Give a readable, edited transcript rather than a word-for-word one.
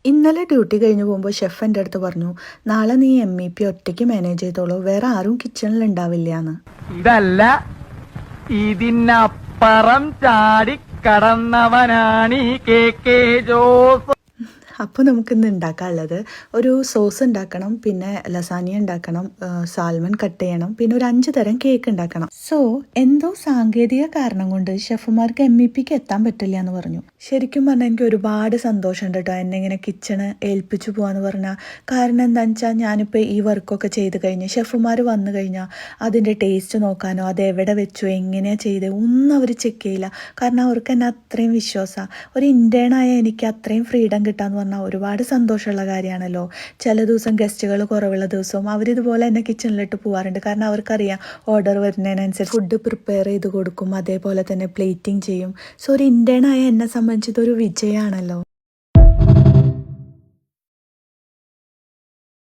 ഇന്നലെ ഡ്യൂട്ടി കഴിഞ്ഞ് പോകുമ്പോൾ ഷെഫ് എൻ്റെ അടുത്ത് പറഞ്ഞു, നാളെ നീ MEP ഒറ്റയ്ക്ക് മാനേജ് ചെയ്തോളൂ, വേറെ ആരും കിച്ചണിൽ ഉണ്ടാവില്ല എന്ന്. ഇതല്ല, ഇതിനപ്പുറം ചാടി കടന്നവനാണ് ഈ KK ജോസ്. അപ്പോൾ നമുക്കിന്ന് ഉണ്ടാക്കാനുള്ളത് ഒരു സോസ് ഉണ്ടാക്കണം, പിന്നെ ലസാനിയ ഉണ്ടാക്കണം, സാൽമൺ കട്ട് ചെയ്യണം, പിന്നെ ഒരു 5 തരം കേക്ക് ഉണ്ടാക്കണം. സോ എന്തോ സാങ്കേതിക കാരണം കൊണ്ട് ഷെഫുമാർക്ക് MEPക്ക് എത്താൻ പറ്റില്ല എന്ന് പറഞ്ഞു. ശരിക്കും പറഞ്ഞാൽ എനിക്ക് ഒരുപാട് സന്തോഷമുണ്ട് കേട്ടോ, എന്നെ ഇങ്ങനെ കിച്ചണ് ഏൽപ്പിച്ചു പോകാന്ന് പറഞ്ഞാൽ. കാരണം എന്താണെന്ന് വെച്ചാൽ ഞാനിപ്പോൾ ഈ വർക്കൊക്കെ ചെയ്ത് കഴിഞ്ഞ് ഷെഫുമാർ വന്നു കഴിഞ്ഞാൽ അതിൻ്റെ ടേസ്റ്റ് നോക്കാനോ അത് എവിടെ വെച്ചു എങ്ങനെയാണ് ചെയ്തത് ഒന്നും അവർ ചെക്ക് ചെയ്യില്ല. കാരണം അവർക്ക് എന്നെ അത്രയും വിശ്വാസമാണ്. ഒരു ഇൻറ്റേണായ എനിക്ക് അത്രയും ഫ്രീഡം കിട്ടാന്ന് പറഞ്ഞാൽ ഒരുപാട് സന്തോഷമുള്ള കാര്യമാണല്ലോ. ചില ദിവസം ഗസ്റ്റുകൾ കുറവുള്ള ദിവസവും അവരിതുപോലെ എന്നെ കിച്ചണിലിട്ട് പോകാറുണ്ട്. കാരണം അവർക്കറിയാം ഓർഡർ വരുന്നതിനനുസരിച്ച് ഫുഡ് പ്രിപ്പയർ ചെയ്ത് കൊടുക്കും, അതേപോലെ തന്നെ പ്ലേറ്റിംഗ് ചെയ്യും. സോ ഒരു ഇൻറ്റേണായ എന്നെ സംബന്ധിച്ച് ഇതൊരു വിജയമാണല്ലോ.